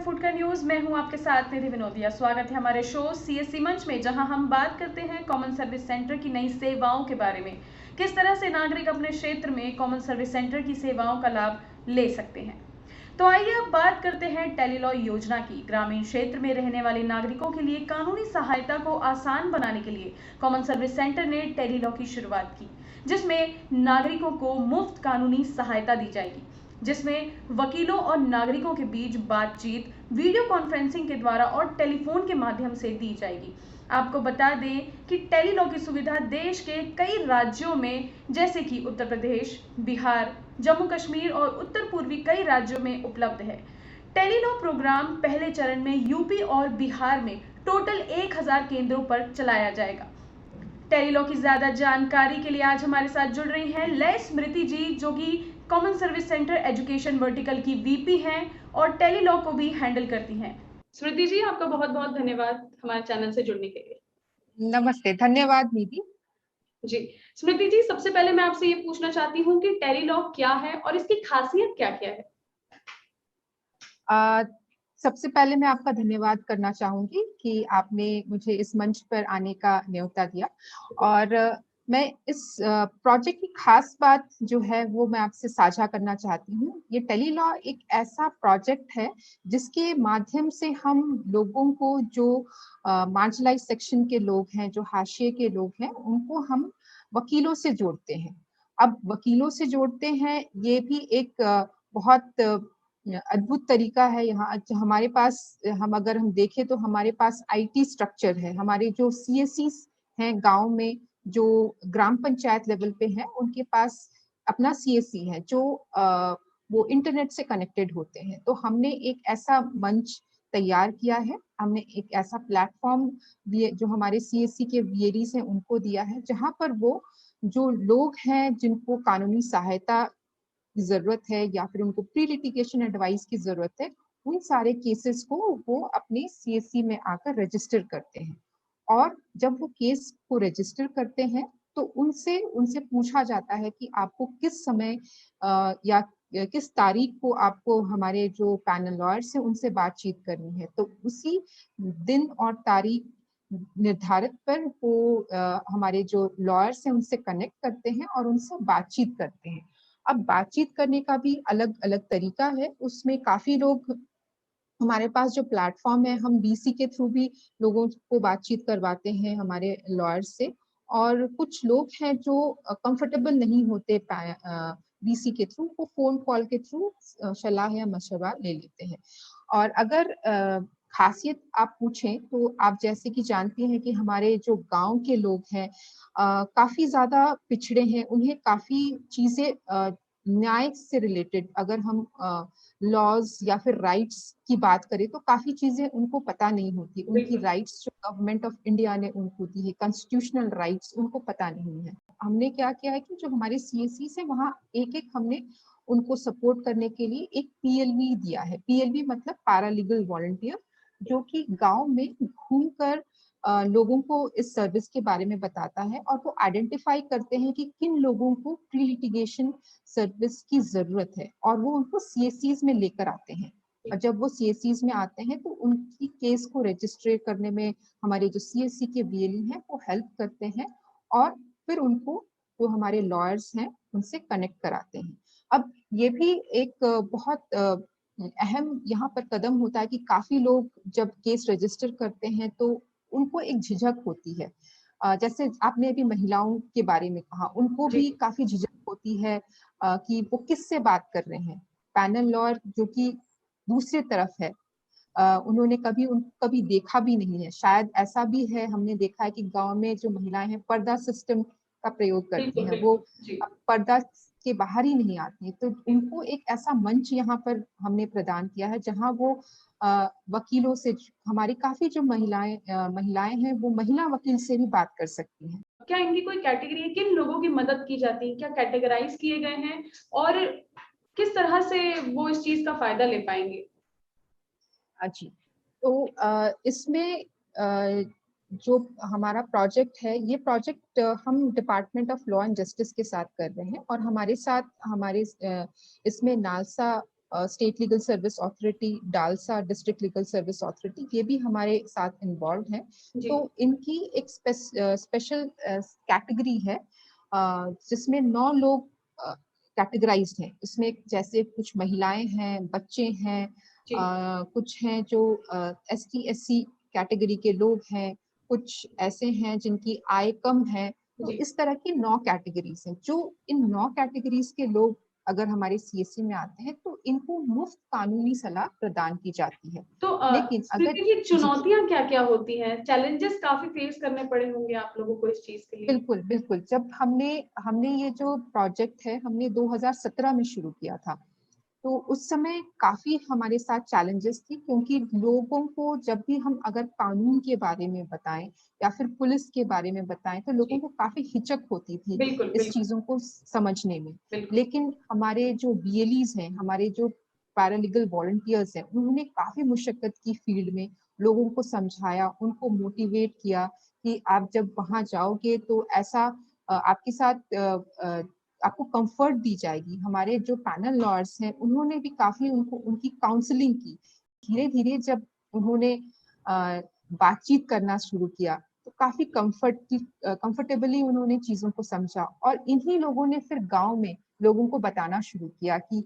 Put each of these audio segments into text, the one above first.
फुटकर न्यूज। मैं हूं आपके साथ निधि विनोदिया। स्वागत है हमारे शो सीएससी मंच में, जहां हम बात करते हैं कॉमन सर्विस सेंटर की नई सेवाओं के बारे में। किस तरह से नागरिक अपने क्षेत्र में कॉमन सर्विस सेंटर की सेवाओं का लाभ ले सकते हैं। तो आइए अब बात करते हैं टेलीलॉ योजना की। ग्रामीण क्षेत्र में रहने वाले नागरिकों के लिए कानूनी सहायता को आसान बनाने के लिए कॉमन सर्विस सेंटर ने टेलीलॉ की शुरुआत की, जिसमें नागरिकों को मुफ्त कानूनी सहायता दी जाएगी, जिसमें वकीलों और नागरिकों के बीच बातचीत वीडियो कॉन्फ्रेंसिंग के द्वारा और टेलीफोन के माध्यम से दी जाएगी। आपको बता दें कि टेलीलॉ की सुविधा देश के कई राज्यों में, जैसे कि उत्तर प्रदेश, बिहार, जम्मू कश्मीर और उत्तर पूर्वी कई राज्यों में उपलब्ध है। टेलीलॉ प्रोग्राम पहले चरण में यूपी और बिहार में टोटल 1000 केंद्रों पर चलाया जाएगा। टेलीलॉ की ज्यादा जानकारी के लिए आज हमारे साथ जुड़ रही हैं लय स्मृति जी, जो कि common service centre education vertical की वीपी हैं और टेलीलॉ को भी हैंडल करती हैं। स्मृति जी, आपका बहुत बहुत धन्यवाद हमारे चैनल से जुड़ने के लिए। नमस्ते, धन्यवाद निधि जी। स्मृति जी, सबसे पहले मैं आपसे ये पूछना चाहती हूँ कि टेलीलॉ क्या है और इसकी खासियत क्या क्या है। सबसे पहले मैं आपका धन्यवाद करना चाहूंगी कि आपने मुझे इस मंच पर आने का न्योता दिया। और मैं इस प्रोजेक्ट की खास बात जो है वो मैं आपसे साझा करना चाहती हूँ। ये टेलीलॉ एक ऐसा प्रोजेक्ट है जिसके माध्यम से हम लोगों को, जो मार्जिनलाइज सेक्शन के लोग हैं, जो हाशिए के लोग हैं, उनको हम वकीलों से जोड़ते हैं। अब वकीलों से जोड़ते हैं, ये भी एक बहुत अद्भुत तरीका है। यहाँ हमारे पास, अगर हम देखें तो हमारे पास आईटी स्ट्रक्चर है। हमारे जो सीएससी हैं गांव में, जो ग्राम पंचायत लेवल पे हैं, उनके पास अपना सीएससी है जो वो इंटरनेट से कनेक्टेड होते हैं। तो हमने एक ऐसा मंच तैयार किया है, हमने एक ऐसा प्लेटफॉर्म जो हमारे सीएससी के वीएरीज हैं उनको दिया है, जहां पर वो जो लोग हैं जिनको कानूनी सहायता की जरूरत है या फिर उनको प्री लिटिगेशन एडवाइस की जरूरत है, उन सारे केसेस को वो अपने सीएससी में आकर रजिस्टर करते हैं। और जब वो केस को रजिस्टर करते हैं तो उनसे उनसे पूछा जाता है कि आपको किस समय या किस तारीख को आपको हमारे जो पैनल लॉयर्स है उनसे बातचीत करनी है। तो उसी दिन और तारीख निर्धारित पर वो हमारे जो लॉयर्स हैं उनसे कनेक्ट करते हैं और उनसे बातचीत करते हैं। अब बातचीत करने का भी अलग अलग तरीका है। उसमें काफी लोग, हमारे पास जो प्लेटफॉर्म है, हम बीसी के थ्रू भी लोगों को बातचीत करवाते हैं हमारे लॉयर्स से। और कुछ लोग हैं जो कंफर्टेबल नहीं होते बीसी के थ्रू, वो फोन कॉल के थ्रू सलाह या मशवरा ले लेते हैं। और अगर खासियत आप पूछें तो आप जैसे कि जानते हैं कि हमारे जो गांव के लोग हैं काफी ज्यादा पिछड़े हैं। उन्हें काफी चीजें न्याय से रिलेटेड, अगर हम लॉज या फिर राइट्स की बात करें, तो काफी चीजें उनको पता नहीं होती। उनकी राइट्स जो गवर्नमेंट ऑफ इंडिया ने उनको दी है, कॉन्स्टिट्यूशनल राइट्स, उनको पता नहीं है। हमने क्या किया है कि जो हमारे सीएससी से वहाँ एक एक हमने उनको सपोर्ट करने के लिए एक पीएलवी दिया है। पीएलवी मतलब पैरालीगल वॉलंटियर, जो कि गांव में घूमकर लोगों को इस सर्विस के बारे में बताता है और वो आइडेंटिफाई करते हैं कि किन लोगों को प्री लिटिगेशन सर्विस की जरूरत है, और वो उनको सीएससीज में लेकर आते हैं। और जब वो सीएससीज में आते हैं तो उनकी केस को रजिस्टर करने में हमारे जो सीएससी के वीएलई हैं वो हेल्प करते हैं, और फिर उनको जो हमारे लॉयर्स हैं उनसे कनेक्ट कराते हैं। अब ये भी एक बहुत अहम यहाँ पर कदम होता है कि काफी लोग जब केस रजिस्टर करते हैं तो उनको एक झिझक होती है। जैसे आपने अभी महिलाओं के बारे में कहा, उनको भी काफी झिझक होती है कि वो किससे बात कर रहे हैं। पैनल लॉयर जो कि दूसरी तरफ है, उन्होंने कभी देखा भी नहीं है। शायद ऐसा भी है, हमने देखा है कि गांव में जो महिलाएं हैं पर्दा सिस्टम का प्रयोग करती हैं, वो पर्दा के बाहर ही नहीं आती। तो उनको एक ऐसा मंच यहाँ पर हमने प्रदान किया है जहाँ वो वकीलों से, हमारी काफी जो महिलाएं हैं वो महिला वकील से भी बात कर सकती हैं। क्या इनकी कोई कैटेगरी है, किन लोगों की मदद की जाती है, क्या कैटेगराइज किए गए हैं और किस तरह से वो इस चीज का फायदा ले पाएंगे? जी, तो इसमें जो हमारा प्रोजेक्ट है, ये प्रोजेक्ट हम department of law and justice के साथ कर रहे हैं, और हमारे साथ इसमें NALSA state legal service authority, DALSA district legal service authority, ये भी हमारे साथ इन्वॉल्व हैं। तो इनकी एक स्पेशल कैटेगरी है जिसमें 9 लोग कैटेगराइज्ड हैं। इसमें जैसे कुछ महिलाएं हैं, बच्चे हैं, कुछ हैं जो ST SC कैटेगरी के लोग हैं, कुछ ऐसे हैं जिनकी आय कम है। तो इस तरह की 9 कैटेगरीज हैं। जो इन 9 कैटेगरीज के लोग अगर हमारे CSC में आते हैं तो इनको मुफ्त कानूनी सलाह प्रदान की जाती है। तो लेकिन अगर चुनौतियां क्या-क्या होती हैं? चैलेंजेस काफी फेस करने पड़े होंगे आप लोगों को इस चीज के लिए। बिल्कुल, बिल्कुल। जब हमने ये जो प्रोजेक्ट है हमने 2017 में शुरू किया था। तो उस समय काफी हमारे साथ चैलेंजेस थी, क्योंकि लोगों को जब भी हम अगर कानून के बारे में बताएं या फिर पुलिस के बारे में बताएं तो लोगों को काफी हिचक होती थी इस चीजों को समझने में। लेकिन हमारे जो BLEs हैं, हमारे जो पैरालीगल वॉलंटियर्स हैं, उन्होंने काफी मुशक्कत की फील्ड में, लोगों को समझाया, उनको मोटिवेट किया कि आप जब वहां जाओगे तो ऐसा आपके साथ आपको कंफर्ट दी जाएगी। हमारे जो पैनल लॉयर्स हैं उन्होंने भी काफी उनकी काउंसलिंग की। धीरे धीरे जब उन्होंने बातचीत करना शुरू किया तो काफी कंफर्टेबली उन्होंने चीजों को समझा, और इन्हीं लोगों ने फिर गांव में लोगों को बताना शुरू किया कि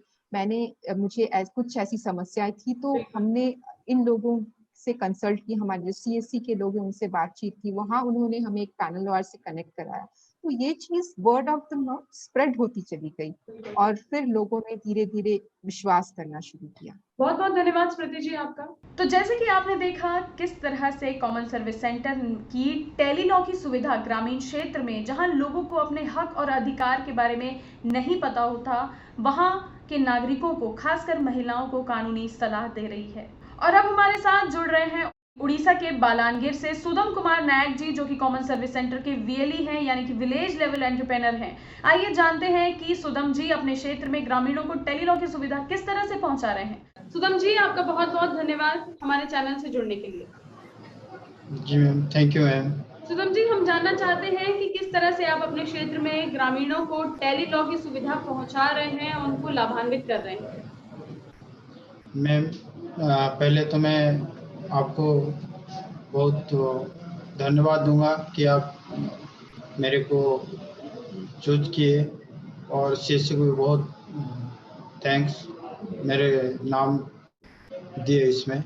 मुझे कुछ ऐसी समस्याएं थी। तो हमने इन लोगों से कंसल्ट की, हमारे जो CSC के लोग हैं उनसे बातचीत की, वहां उन्होंने हमें एक पैनल लॉयर से कनेक्ट कराया। तो ये चीज word of the mouth spread होती चली गई और फिर लोगों ने धीरे धीरे विश्वास करना शुरू किया। बहुत बहुत धन्यवाद स्मृति जी आपका। तो जैसे कि आपने देखा किस तरह से कॉमन सर्विस सेंटर की टेली लॉ की सुविधा ग्रामीण क्षेत्र में, जहां लोगों को अपने हक और अधिकार के बारे में नहीं पता होता, वहां के नागरिकों को, खासकर महिलाओं को कानूनी सलाह दे रही है। और अब हमारे साथ जुड़ रहे हैं उड़ीसा के बालानगीर से सुदम कुमार नायक जी, जो कि कॉमन सर्विस सेंटर के VLE हैं, यानी कि विलेज लेवल एंटरप्रेन्योर हैं। आइए जानते हैं कि सुदम जी अपने क्षेत्र में ग्रामीणों को टेली लॉ की सुविधा किस तरह से पहुंचा रहे हैं। सुदम जी, आपका बहुत बहुत धन्यवाद हमारे चैनल से जुड़ने के लिए। जी मैम, थैंक यू मैम। सुदम जी, हम जानना चाहते हैं कि किस तरह से आप अपने क्षेत्र में ग्रामीणों को टेली लॉ की सुविधा पहुंचा रहे हैं और उनको लाभान्वित कर रहे हैं। मैम, पहले तो मैं आपको बहुत धन्यवाद दूंगा कि आप मेरे को चूज किए, और CSC को भी बहुत थैंक्स मेरे नाम दिए इसमें।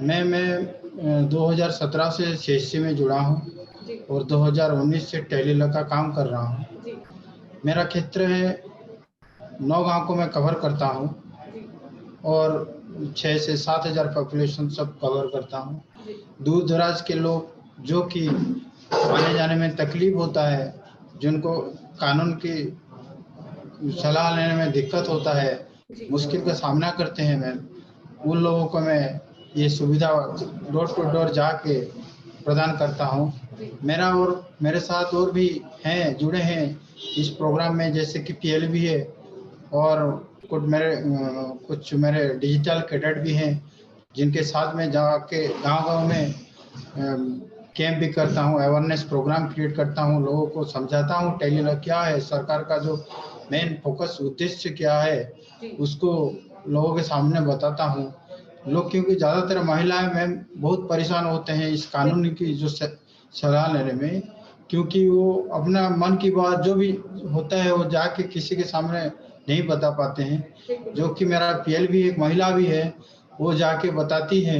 मैं 2017 से CSC में जुड़ा हूं और 2019 से टेली लॉ का काम कर रहा हूं। मेरा क्षेत्र है 9 गांव को मैं कवर करता हूं और 6 से 7 हज़ार पॉपुलेशन सब कवर करता हूं। दूर दराज के लोग जो कि आने जाने में तकलीफ होता है, जिनको कानून की सलाह लेने में दिक्कत होता है, मुश्किल का सामना करते हैं मैम, उन लोगों को मैं ये सुविधा डोर टू डोर जाके प्रदान करता हूँ। मेरे साथ और भी हैं, जुड़े हैं इस प्रोग्राम में, जैसे कि PLB है, और कुछ मेरे डिजिटल कैडेट भी हैं, जिनके साथ में जाके गांव-गांव में कैंप भी करता हूँ, अवेयरनेस प्रोग्राम क्रिएट करता हूँ, लोगों को समझाता हूँ टेली लॉ क्या है, सरकार का जो मेन फोकस उद्देश्य क्या है, उसको लोगों के सामने बताता हूँ। लोग, क्योंकि ज़्यादातर महिलाएं मैम बहुत परेशान होते हैं इस कानून की जो सलाह लेने में, क्योंकि वो अपना मन की बात जो भी होता है वो जाके किसी के सामने नहीं बता पाते हैं। जो कि मेरा PLB एक महिला भी है, वो जाके बताती है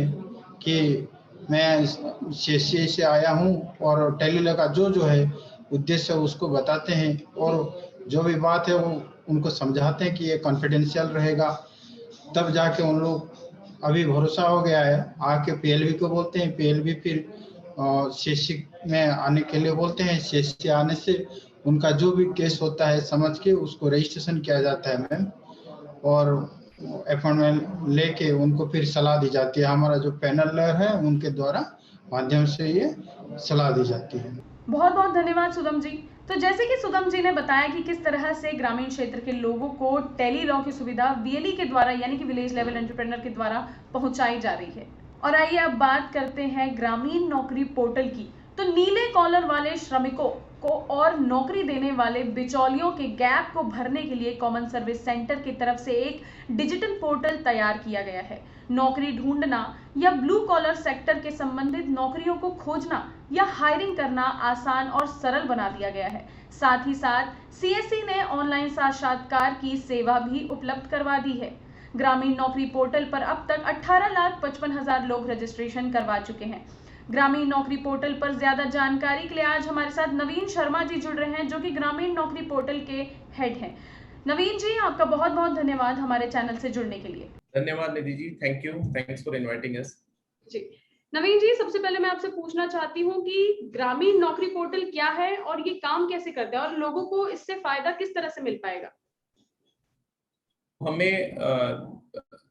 कि मैं CSC से आया हूँ, और टेली लॉ का जो है उद्देश्य उसको बताते हैं, और जो भी बात है वो उनको समझाते हैं कि ये कॉन्फिडेंशियल रहेगा। तब जाके उन लोग अभी भरोसा हो गया है, आके PLB को बोलते हैं, PLB फिर CSC में आने के लिए बोलते हैं। CSC आने से उनका जो भी केस होता है समझ के उसको रजिस्ट्रेशन किया जाता है मैम, और अपॉइंटमेंट लेके उनको फिर सलाह दी जाती है। हमारा जो पैनल लॉयर है उनके द्वारा माध्यम से ये सलाह दी जाती है। बहुत बहुत धन्यवाद सुदम जी। तो जैसे कि सुदम जी ने बताया कि किस तरह से ग्रामीण क्षेत्र के लोगों को टेली लॉ की सुविधा VLE के द्वारा, यानी कि विलेज लेवल एंटरप्रेन्योर के द्वारा पहुंचाई जा रही है। और आइए अब बात करते हैं ग्रामीण नौकरी पोर्टल की, तो नीले कॉलर वाले श्रमिकों को और नौकरी देने वाले बिचौलियों के गैप को भरने के लिए कॉमन सर्विस सेंटर की तरफ से एक डिजिटल पोर्टल तैयार किया गया है। नौकरी ढूंढना या ब्लू कॉलर सेक्टर के संबंधित नौकरियों को खोजना या हायरिंग करना आसान और सरल बना दिया गया है। साथ ही साथ सीएससी ने ऑनलाइन साक्षात्कार की सेवा भी उपलब्ध करवा दी है। ग्रामीण नौकरी पोर्टल पर अब तक 18,55,000 लोग रजिस्ट्रेशन करवा चुके हैं। ग्रामीण नौकरी पोर्टल पर ज्यादा जानकारी के लिए आज हमारे साथ नवीन शर्मा जी जुड़ रहे हैं, जो कि ग्रामीण नौकरी पोर्टल के हेड हैं। नवीन जी, आपका बहुत बहुत धन्यवाद हमारे चैनल से जुड़ने के लिए। धन्यवाद Nidhi ji, thank you, thanks for inviting us. जी नवीन जी, सबसे पहले मैं आपसे पूछना चाहती हूँ कि ग्रामीण नौकरी पोर्टल क्या है और ये काम कैसे करता है और लोगों को इससे फायदा किस तरह से मिल पाएगा? हमें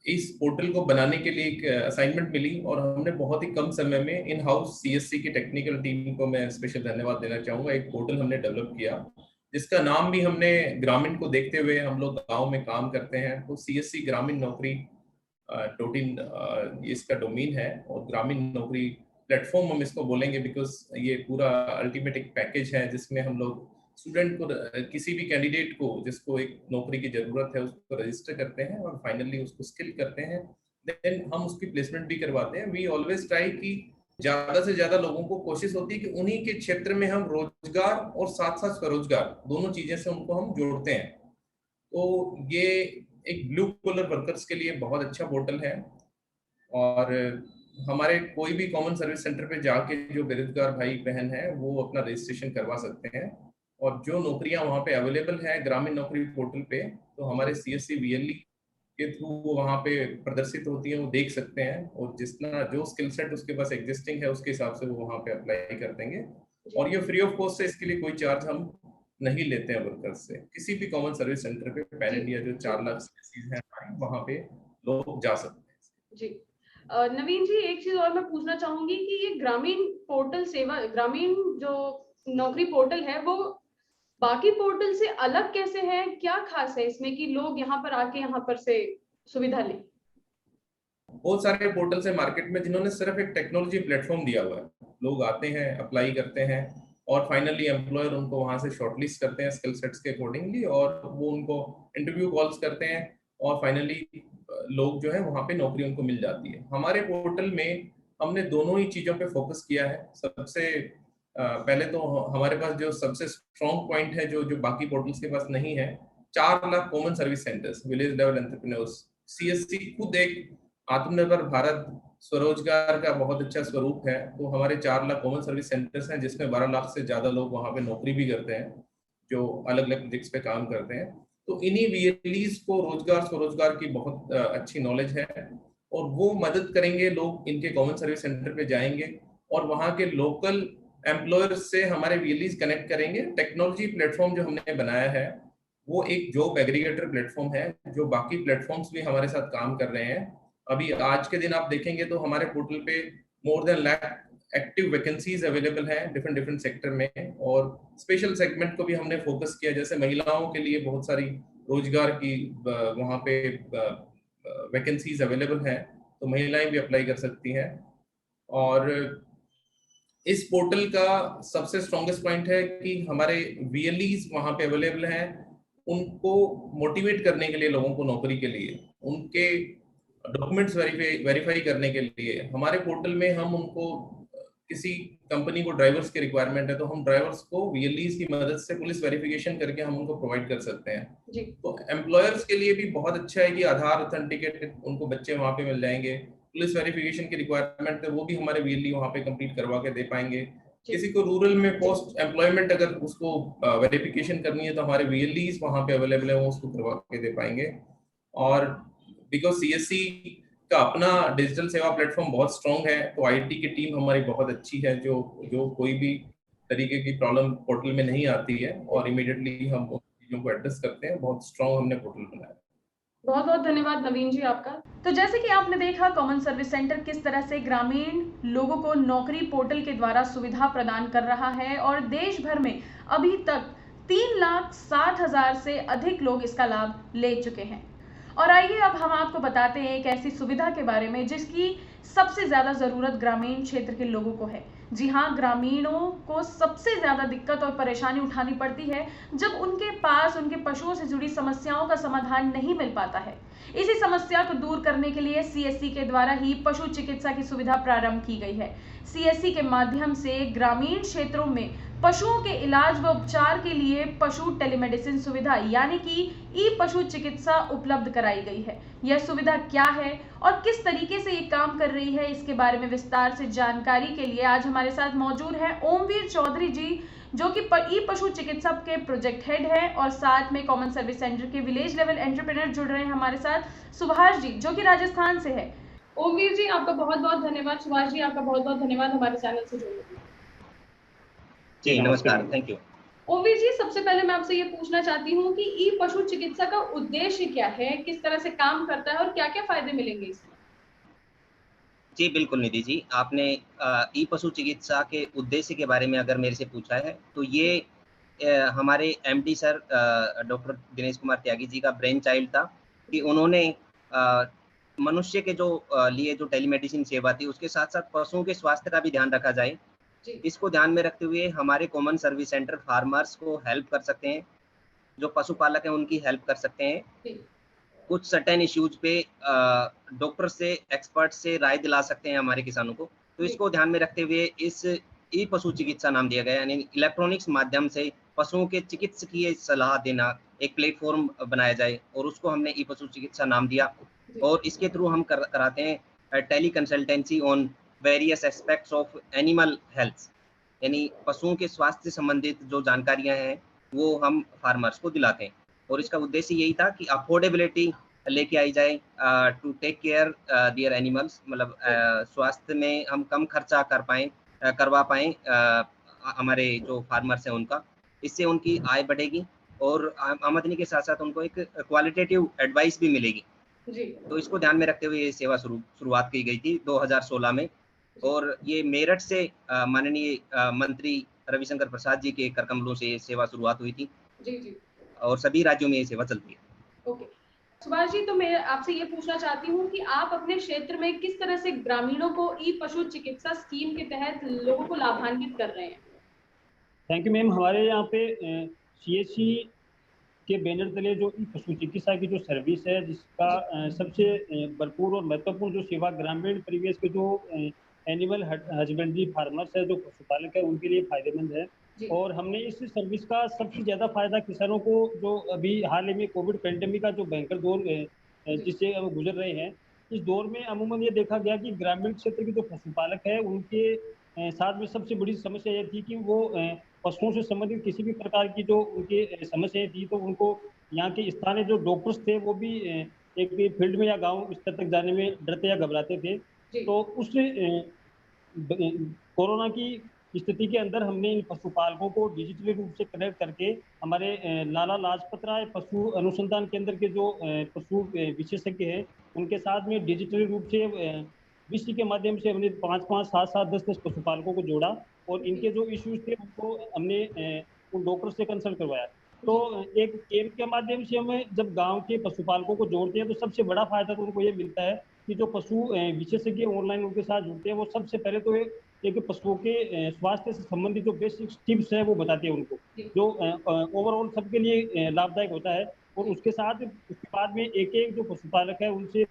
इस पोर्टल को बनाने के लिए एक असाइनमेंट मिली और हमने बहुत ही कम समय में इन हाउस सीएससी की टेक्निकल टीम को मैं स्पेशल धन्यवाद देना चाहूँगा। एक पोर्टल हमने डेवलप किया जिसका नाम भी हमने ग्रामीण को देखते हुए, हम लोग गांव में काम करते हैं तो सीएससी ग्रामीण नौकरी .in इसका डोमेन है और ग्रामीण नौकरी प्लेटफॉर्म हम इसको बोलेंगे बिकॉज ये पूरा अल्टीमेट एक पैकेज है जिसमें हम लोग स्टूडेंट को, किसी भी कैंडिडेट को जिसको एक नौकरी की जरूरत है उसको रजिस्टर करते हैं और फाइनली उसको स्किल करते हैं, देन हम उसकी प्लेसमेंट भी करवाते हैं। वी ऑलवेज ट्राई कि ज्यादा से ज्यादा लोगों को कोशिश होती है कि उन्हीं के क्षेत्र में हम रोजगार और साथ साथ स्वरोजगार दोनों चीजें से उनको हम जोड़ते हैं। तो ये एक ब्लू कॉलर वर्कर्स के लिए बहुत अच्छा पोर्टल है और हमारे कोई भी कॉमन सर्विस सेंटर पे जाके जो बेरोजगार भाई बहन है वो अपना रजिस्ट्रेशन करवा सकते हैं और जो नौकरियां वहाँ पे अवेलेबल है ग्रामीण नौकरी पोर्टल पे तो हमारे सीएससी वीएलई के थ्रू वो वहाँ पे प्रदर्शित होती है, वो देख सकते हैं और जितना जो स्किल सेट उसके पास एग्जिस्टिंग है उसके हिसाब से वो वहाँ पे अप्लाई कर देंगे और ये फ्री ऑफ कॉस्ट है, इसके लिए कोई चार्ज हम नहीं लेते हैं वर्कर्स से। किसी भी कॉमन सर्विस सेंटर पे पैन इंडिया जो 4 लाख सीएससीज हैं वहाँ पे लोग जा सकते हैं। जी नवीन जी, एक चीज और मैं पूछना चाहूंगी कि ये ग्रामीण पोर्टल सेवा, ग्रामीण जो नौकरी पोर्टल है वो बाकी पोर्टल से अलग कैसे है? क्या खास है इसमें कि लोग यहाँ पर आके यहाँ पर से सुविधा लें? बहुत सारे पोर्टल्स है मार्केट में जिन्होंने सिर्फ एक टेक्नोलॉजी प्लेटफॉर्म दिया हुआ है, लोग आते हैं, अप्लाई करते हैं और फाइनली एम्प्लॉयर उनको वहां से शॉर्टलिस्ट करते हैं स्किल सेट्स के अकॉर्डिंगली और वो उनको इंटरव्यू कॉल्स करते हैं और फाइनली लोग जो है वहां पे नौकरी उनको मिल जाती है। हमारे पोर्टल में हमने दोनों ही चीजों पे फोकस किया है। सबसे पहले तो हमारे पास जो सबसे स्ट्रॉन्ग पॉइंट है जो बाकी पोर्टल्स के पास नहीं है, 4 lakh common service centres, village level entrepreneurs. CSC खुद एक आत्मनिर्भर भारत स्वरोजगार का बहुत अच्छा स्वरूप है, तो हमारे 4 लाख कॉमन सर्विस सेंटर्स हैं जिसमें 12 लाख से ज्यादा लोग वहाँ पे नौकरी भी करते हैं जो अलग अलग प्रोजेक्ट्स पे काम करते हैं। तो इन्हीं वीएलईज को रोजगार स्वरोजगार की बहुत अच्छी नॉलेज है और वो मदद करेंगे। लोग इनके कॉमन सर्विस सेंटर पे जाएंगे और वहाँ के लोकल एम्प्लॉयर्स से हमारे वीएलईज कनेक्ट करेंगे। टेक्नोलॉजी प्लेटफॉर्म जो हमने बनाया है वो एक जॉब एग्रीगेटर प्लेटफॉर्म है, जो बाकी प्लेटफॉर्म्स भी हमारे साथ काम कर रहे हैं। अभी आज के दिन आप देखेंगे तो हमारे पोर्टल पे more than lakh active vacancies available हैं डिफरेंट सेक्टर में और स्पेशल सेगमेंट को भी हमने फोकस किया, जैसे महिलाओं के लिए बहुत सारी रोजगार की वहाँ पे वैकेंसीज अवेलेबल हैं तो महिलाएं भी अप्लाई कर सकती हैं। और इस पोर्टल का सबसे स्ट्रॉन्गेस्ट पॉइंट है कि हमारे वीएलईज वहाँ पे अवेलेबल हैं, उनको मोटिवेट करने के लिए, लोगों को नौकरी के लिए, उनके डॉक्यूमेंट्स वेरीफाई करने के लिए। हमारे पोर्टल में हम उनको, किसी कंपनी को ड्राइवर्स की रिक्वायरमेंट है तो हम ड्राइवर्स को वीएलईज की मदद से पुलिस वेरिफिकेशन करके हम उनको प्रोवाइड कर सकते हैं जी। तो एम्प्लॉयर्स के लिए भी बहुत अच्छा है कि आधार ऑथेंटिकेटेड उनको बच्चे वहाँ पे मिल जाएंगे। पुलिस वेरिफिकेशन की रिक्वायरमेंट है वो भी हमारे वीएलई वहाँ पे कंप्लीट करवा के दे पाएंगे। किसी को रूरल में पोस्ट एम्प्लॉयमेंट अगर उसको वेरिफिकेशन करनी है तो हमारे वीएलईज वहाँ पे अवेलेबल है, वो उसको करवा के दे पाएंगे। और बिकॉज सीएससी का अपना डिजिटल सेवा प्लेटफॉर्म बहुत स्ट्रॉन्ग है तो आईटी की टीम हमारी बहुत अच्छी है, जो कोई भी तरीके की प्रॉब्लम पोर्टल में नहीं आती है और इमीडिएटली हम उन चीजों को एड्रेस करते हैं। बहुत स्ट्रॉन्ग हमने पोर्टल बनाया। बहुत बहुत धन्यवाद नवीन जी आपका। तो जैसे कि आपने देखा कॉमन सर्विस सेंटर किस तरह से ग्रामीण लोगों को नौकरी पोर्टल के द्वारा सुविधा प्रदान कर रहा है और देश भर में अभी तक 3,60,000 से अधिक लोग इसका लाभ ले चुके हैं। और आइए अब हम आपको बताते हैं एक ऐसी सुविधा के बारे में जिसकी सबसे ज्यादा जरूरत ग्रामीण क्षेत्र के लोगों को है। जी हाँ, ग्रामीणों को सबसे ज्यादा दिक्कत और परेशानी उठानी पड़ती है जब उनके पास उनके पशुओं से जुड़ी समस्याओं का समाधान नहीं मिल पाता है। इसी समस्या को दूर करने के लिए सीएससी के द्वारा ही पशु चिकित्सा की सुविधा प्रारंभ की गई है। सीएससी के माध्यम से ग्रामीण क्षेत्रों में पशुओं के इलाज व उपचार के लिए पशु टेलीमेडिसिन सुविधा यानी कि ई पशु चिकित्सा उपलब्ध कराई गई है। यह सुविधा क्या है और किस तरीके से ये काम कर रही है, इसके बारे में विस्तार से जानकारी के लिए आज हमारे साथ मौजूद है ओमवीर चौधरी जी, जो कि ई पशु चिकित्सा के प्रोजेक्ट हेड है, और साथ में कॉमन सर्विस सेंटर के विलेज लेवल एंटरप्रेन्योर जुड़ रहे हैं हमारे साथ सुभाष जी, जो कि राजस्थान से है। ओमवीर जी आपका बहुत बहुत धन्यवाद, सुभाष जी आपका बहुत बहुत धन्यवाद हमारे चैनल से जुड़ने के लिए। जी नमस्कार, थैंक यू। ओमवीर जी, सबसे पहले मैं आपसे ये पूछना चाहती हूँ कि ई पशु चिकित्सा का उद्देश्य क्या है, किस तरह से काम करता है और क्या क्या फायदे मिलेंगे इसमें? जी बिल्कुल निधि जी, आपने ई पशु चिकित्सा के उद्देश्य के बारे में अगर मेरे से पूछा है तो ये हमारे MD sir doctor Dinesh Kumar Tyagi ji का ब्रेन चाइल्ड था कि उन्होंने मनुष्य के जो लिए जो टेलीमेडिसिन सेवा थी उसके साथ साथ पशुओं के स्वास्थ्य का भी ध्यान रखा जाए। इसको ध्यान में रखते हुए हमारे कॉमन सर्विस सेंटर फार्मर्स को हेल्प कर सकते हैं, जो पशुपालक हैं उनकी हेल्प कर सकते हैं। कुछ सर्टेन इश्यूज पे डॉक्टर से एक्सपर्ट से राय दिला सकते हैं हमारे किसानों को। तो इसको ध्यान में रखते हुए इस ई पशु चिकित्सा नाम दिया गया, यानी इलेक्ट्रॉनिक्स माध्यम से पशुओं के चिकित्सकीय सलाह देना एक प्लेटफॉर्म बनाया जाए, और उसको हमने ई पशु चिकित्सा नाम दिया। और इसके थ्रू हम कराते हैं tele consultancy on various aspects of animal health, यानी पशुओं के स्वास्थ्य से संबंधित जो जानकारियां हैं वो हम फार्मर्स को दिलाते हैं। और इसका उद्देश्य यही था कि अफोर्डेबिलिटी लेके आई जाए to take care their animals, मतलब स्वास्थ्य में हम कम खर्चा करवा पाएं हमारे जो फार्मर्स हैं उनका। इससे उनकी आय बढ़ेगी और आमदनी के साथ साथ उनको एक क्वालिटेटिव एडवाइस भी मिलेगी जी। तो इसको ध्यान में रखते हुए ये सेवा शुरुआत की गई थी 2016 में, और ये मेरठ से माननीय मंत्री रविशंकर प्रसाद जी के कर कमलों से ये सेवा शुरुआत हुई थी जी। और सभी राज्यों में ये सेवा चलती है। ओके सुभाष जी, तो मैं आपसे ये पूछना चाहती हूँ कि आप अपने क्षेत्र में किस तरह से ग्रामीणों को ई पशु चिकित्सा स्कीम के तहत लोगों को लाभान्वित कर रहे हैं? Thank you ma'am. हमारे यहाँ पे सीएससी के बैनर तले जो ई पशु चिकित्सा की जो सर्विस है, जिसका सबसे भरपूर और महत्वपूर्ण जो सेवा ग्रामीण परिवेश के जो एनिमल हस्बेंड्री फार्मर्स है, जो पशुपालक है, उनके लिए फायदेमंद है। और हमने इस सर्विस का सबसे ज़्यादा फायदा किसानों को, जो अभी हाल ही में कोविड पेंडेमिक का जो भयंकर दौर जिससे अब गुजर रहे हैं, इस दौर में अमूमन ये देखा गया कि ग्रामीण क्षेत्र के जो पशुपालक है उनके साथ में सबसे बड़ी समस्या ये थी कि वो पशुओं से संबंधित किसी भी प्रकार की जो उनकी समस्याएं थी, तो उनको यहाँ के स्थानीय जो डॉक्टर्स थे वो भी एक फील्ड में या गाँव स्तर तक जाने में डरते या घबराते थे। तो उस कोरोना की स्थिति के अंदर हमने इन पशुपालकों को डिजिटली रूप से कनेक्ट करके हमारे लाला लाजपत राय पशु अनुसंधान केंद्र के जो पशु विशेषज्ञ हैं उनके साथ में डिजिटली रूप से विश्व के माध्यम से हमने 5, 7, 10 पशुपालकों को जोड़ा, और इनके जो इश्यूज थे उनको हमने उन डॉक्टर से कंसल्ट करवाया। तो एक कैंप के माध्यम से हमें जब गांव के पशुपालकों को जोड़ते हैं तो सबसे बड़ा फायदा तो उनको ये मिलता है कि जो पशु विशेषज्ञ ऑनलाइन उनके साथ जुड़ते हैं, वो सबसे पहले तो एक पशुओं के स्वास्थ्य से संबंधित जो बेसिक टिप्स है वो बताते हैं उनको, जो ओवरऑल सबके लिए लाभदायक होता है। और उसके साथ उसके बाद में एक जो पशुपालक है उनसे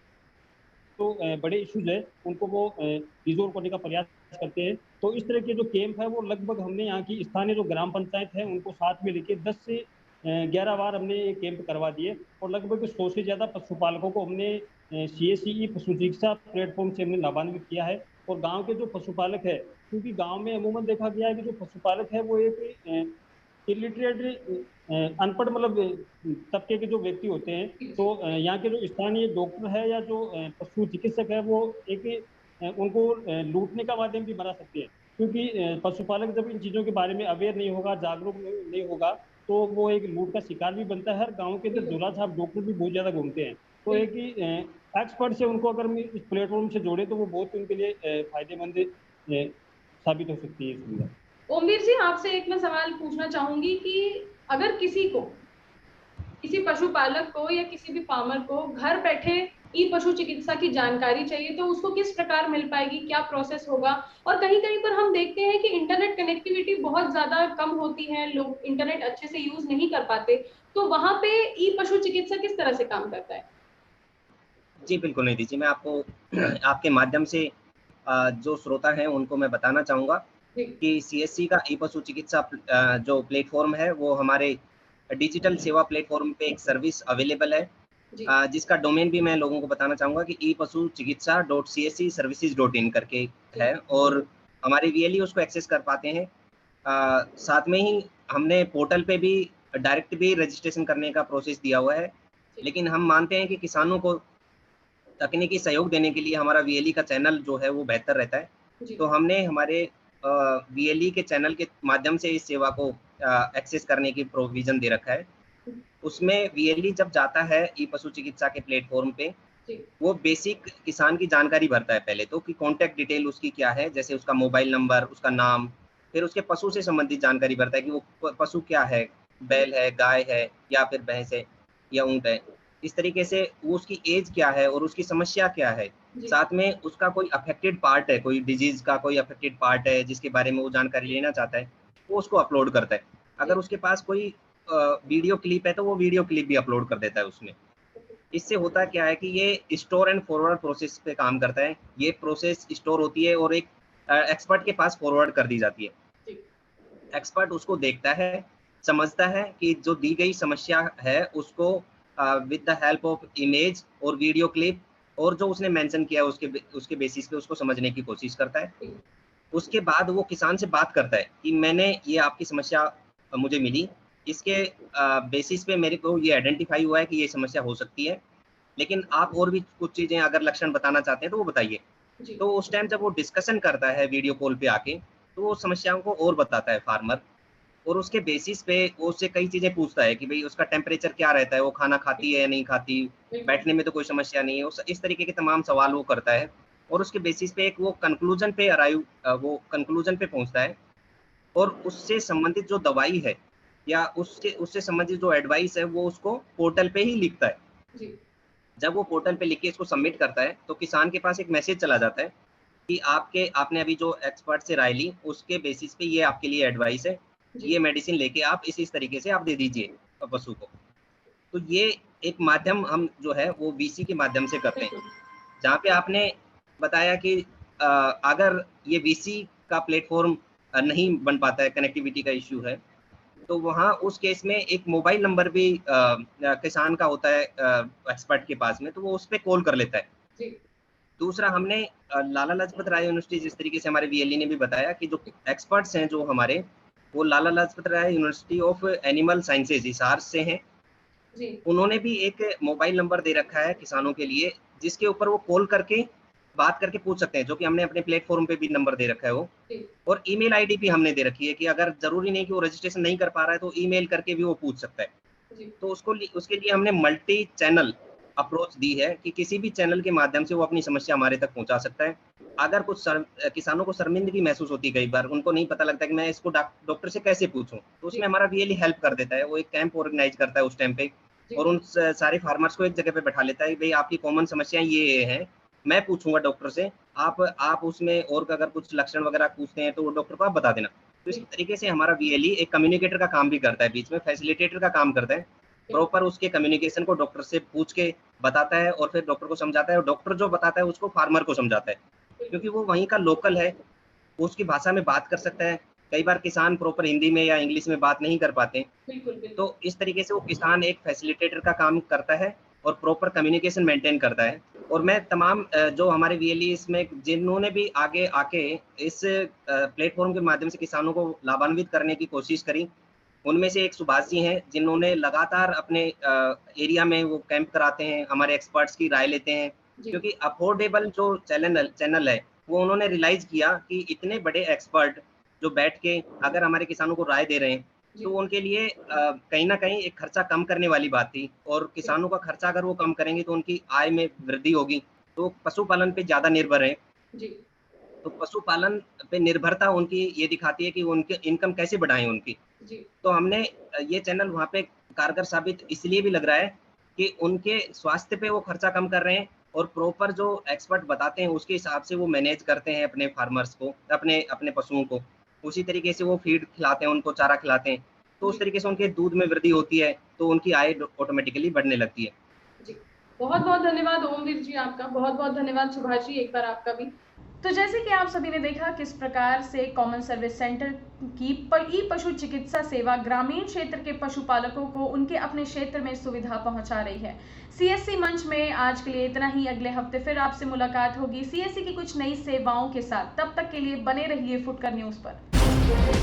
तो बड़े इश्यूज है उनको वो रिजोल्व करने का प्रयास करते हैं। तो इस तरह के जो कैंप है वो लगभग हमने यहाँ की स्थानीय जो ग्राम पंचायत है उनको साथ में लेके 10 से 11 बार हमने ये कैंप करवा दिए, और लगभग 100 से ज़्यादा पशुपालकों को हमने सीएससी पशु चिकित्सा प्लेटफॉर्म से हमने लाभान्वित किया है। और गांव के जो पशुपालक है, क्योंकि गांव में अमूमन देखा गया है कि जो पशुपालक है वो एक इलिटरेट अनपढ़ मतलब तबके के जो व्यक्ति होते हैं, तो यहाँ के जो स्थानीय डॉक्टर है या जो पशु चिकित्सक है वो एक उनको लूटने का माध्यम भी बना सकते हैं, क्योंकि पशुपालक जब इन चीज़ों के बारे में अवेयर नहीं होगा, जागरूक नहीं होगा, तो वो एक लूट का शिकार भी बनता है। हर गाँव के अंदर झोला छाप डॉक्टर भी बहुत ज़्यादा घूमते हैं, तो एक ही एक्सपर्ट से उनको अगर इस प्लेटफॉर्म से जोड़े तो वो बहुत उनके लिए फायदेमंद साबित हो सकती है सुविधा। ओमवीर जी, आपसे एक मैं सवाल पूछना चाहूंगी कि अगर किसी पशुपालक को या किसी भी फार्मर को घर बैठे ई पशु चिकित्सा की जानकारी चाहिए तो उसको किस प्रकार मिल पाएगी, क्या प्रोसेस होगा। और कहीं कहीं पर हम देखते हैं कि इंटरनेट कनेक्टिविटी बहुत ज्यादा कम होती है, लोग इंटरनेट अच्छे से यूज नहीं कर पाते, तो वहां पे ई पशु चिकित्सा किस तरह से काम करता है? जी बिल्कुल निधि जी, मैं आपको आपके माध्यम से जो श्रोता हैं उनको मैं बताना चाहूँगा कि सीएससी का ई पशु चिकित्सा जो प्लेटफॉर्म है वो हमारे डिजिटल सेवा प्लेटफॉर्म पे एक सर्विस अवेलेबल है, जिसका डोमेन भी मैं लोगों को बताना चाहूँगा कि ई पशु चिकित्सा .cscservices.in करके है, और हमारे वीएलई उसको एक्सेस कर पाते हैं। साथ में ही हमने पोर्टल पे भी डायरेक्ट भी रजिस्ट्रेशन करने का प्रोसेस दिया हुआ है, लेकिन हम मानते हैं कि किसानों को तकनीकी सहयोग देने के लिए हमारा वीएलई का चैनल जो है वो बेहतर रहता है। तो हमने हमारे वीएलई के चैनल के माध्यम से इस सेवा को एक्सेस करने की प्रोविजन दे रखा है। उसमें वीएलई जब जाता है ई पशु चिकित्सा के प्लेटफॉर्म पे, वो बेसिक किसान की जानकारी भरता है पहले तो, कि कॉन्टैक्ट डिटेल उसकी क्या है, जैसे उसका मोबाइल नंबर, उसका नाम, फिर उसके पशु से संबंधित जानकारी भरता है कि वो पशु क्या है, बैल है, गाय है, या फिर भैंस है, या ऊंट है। इस तरीके से वो उसकी एज क्या है और उसकी समस्या क्या है, साथ में उसका कोई अफेक्टेड पार्ट है, कोई डिजीज का कोई अफेक्टेड पार्ट है जिसके बारे में वो जानकारी लेना चाहता है, वो उसको अपलोड करता है। अगर उसके पास कोई वीडियो क्लिप है तो वो वीडियो क्लिप भी अपलोड कर देता है उसमें। इससे होता क्या है कि ये स्टोर एंड फॉरवर्ड प्रोसेस पे काम करता है। ये प्रोसेस स्टोर होती है और एक एक्सपर्ट के पास फॉरवर्ड कर दी जाती है। एक्सपर्ट उसको देखता है, समझता है कि जो दी गई समस्या है उसको with the help of image और वीडियो क्लिप और जो उसने मेंशन किया है उसके बेसिस पे उसको समझने की कोशिश करता है। उसके बाद वो किसान से बात करता है कि मैंने ये आपकी समस्या मुझे मिली, इसके बेसिस पे मेरे को ये आइडेंटिफाई हुआ है कि ये समस्या हो सकती है, लेकिन आप और भी कुछ चीजें अगर लक्षण बताना चाहते हैं तो वो बताइए। तो उस टाइम जब वो डिस्कशन करता है वीडियो कॉल पे आके, तो वो समस्याओं को और बताता है फार्मर, और उसके बेसिस पे वो उससे कई चीजें पूछता है कि भाई उसका टेम्परेचर क्या रहता है, वो खाना खाती है या नहीं खाती, बैठने में तो कोई समस्या नहीं है, इस तरीके के तमाम सवाल वो करता है। और उसके बेसिस पे एक वो कंक्लूजन पे पहुंचता है, और उससे संबंधित जो दवाई है या उससे संबंधित जो एडवाइस है वो उसको पोर्टल पे ही लिखता है। जब वो पोर्टल पे लिख के इसको सबमिट करता है तो किसान के पास एक मैसेज चला जाता है कि आपने अभी जो एक्सपर्ट से राय ली उसके बेसिस पे ये आपके लिए एडवाइस है, ये मेडिसिन लेके आप इस तरीके से आप दे दीजिए पशु को। तो ये एक माध्यम हम जो है वो वीसी के माध्यम से करते हैं। जहाँ पे आपने बताया कि अगर ये वीसी का प्लेटफॉर्म नहीं बन पाता है, कनेक्टिविटी का इश्यू है, तो वहाँ उस केस में एक मोबाइल नंबर भी किसान का होता है एक्सपर्ट के पास में, तो वो उस पर कॉल कर लेता है। दूसरा, हमने लाला लाजपत राय यूनिवर्सिटी, जिस तरीके से हमारे वीएलई ने भी बताया कि जो एक्सपर्ट्स हैं जो हमारे, वो Lala Lajpat Rai university of animal sciences Hisar से हैं। उन्होंने भी एक मोबाइल नंबर दे रखा है किसानों के लिए, जिसके ऊपर वो कॉल करके बात करके पूछ सकते हैं, जो कि हमने अपने प्लेटफॉर्म पे भी नंबर दे रखा है वो। और ईमेल आईडी भी हमने दे रखी है कि अगर जरूरी नहीं कि वो रजिस्ट्रेशन नहीं कर पा रहा है तो ईमेल करके भी वो पूछ सकता है। तो उसके लिए हमने मल्टी चैनल अप्रोच दी है कि किसी भी चैनल के माध्यम से वो अपनी समस्या हमारे तक पहुंचा सकता है। अगर कुछ किसानों को शर्मिंदगी महसूस होती है, कई बार उनको नहीं पता लगता कि मैं इसको डॉक्टर से कैसे पूछूं, तो उसमें हमारा वीएलई हेल्प कर देता है। वो एक कैंप ऑर्गेनाइज करता है उस टाइम पे, और उन सारे फार्मर्स को एक जगह पे बैठा लेता है, भाई आपकी कॉमन समस्याएं ये हैं, मैं पूछूंगा डॉक्टर से, आप उसमें और अगर कुछ लक्षण वगैरह पूछते हैं तो वो डॉक्टर को आप बता देना। तो इस तरीके से हमारा वीएलई एक कम्युनिकेटर का काम भी करता है, बीच में फैसिलिटेटर का काम करता है। प्रॉपर उसके कम्युनिकेशन को डॉक्टर से पूछ के बताता है और फिर डॉक्टर को समझाता है, और डॉक्टर जो बताता है उसको फार्मर को समझाता है, क्योंकि वो वहीं का लोकल है, वो उसकी भाषा में बात कर सकता है। कई बार किसान प्रॉपर हिंदी में या इंग्लिश में बात नहीं कर पाते, तो इस तरीके से वो किसान एक फैसिलिटेटर का काम करता है और प्रॉपर कम्युनिकेशन मेंटेन करता है। और मैं तमाम जो हमारे वीएलई इसमें जिन्होंने भी आगे आके इस प्लेटफॉर्म के माध्यम से किसानों को लाभान्वित करने की कोशिश करी, उनमें से एक सुभाष जी हैं, जिन्होंने लगातार अपने एरिया में वो कैंप कराते हैं, हमारे एक्सपर्ट्स की राय लेते हैं, क्योंकि अफोर्डेबल जो चैनल है वो उन्होंने रियलाइज किया कि इतने बड़े एक्सपर्ट जो बैठ के अगर हमारे किसानों को राय दे रहे हैं, तो उनके लिए कहीं ना कहीं एक खर्चा कम करने वाली बात थी, और किसानों का खर्चा अगर वो कम करेंगे तो उनकी आय में वृद्धि होगी। तो पशुपालन पे ज्यादा निर्भर है, तो पशुपालन पे निर्भरता उनकी ये दिखाती है कि उनके इनकम कैसे बढ़ाएं उनकी। तो हमने ये चैनल वहाँ पे कारगर साबित इसलिए भी लग रहा है कि उनके स्वास्थ्य पे वो खर्चा कम कर रहे हैं, और प्रॉपर जो एक्सपर्ट बताते हैं उसके हिसाब से वो मैनेज करते हैं अपने फार्मर्स को, अपने अपने पशुओं को। उसी तरीके से वो फीड खिलाते हैं, उनको चारा खिलाते हैं, तो उस तरीके से उनके दूध में वृद्धि होती है, तो उनकी आय ऑटोमेटिकली बढ़ने लगती है। जी, बहुत बहुत धन्यवाद ओमवीर जी आपका, बहुत बहुत धन्यवाद सुभाष जी एक बार आपका भी। तो जैसे कि आप सभी ने देखा किस प्रकार से कॉमन सर्विस सेंटर की ई पशु चिकित्सा सेवा ग्रामीण क्षेत्र के पशुपालकों को उनके अपने क्षेत्र में सुविधा पहुंचा रही है। सीएससी मंच में आज के लिए इतना ही। अगले हफ्ते फिर आपसे मुलाकात होगी सीएससी की कुछ नई सेवाओं के साथ। तब तक के लिए बने रहिए फुटकर न्यूज पर।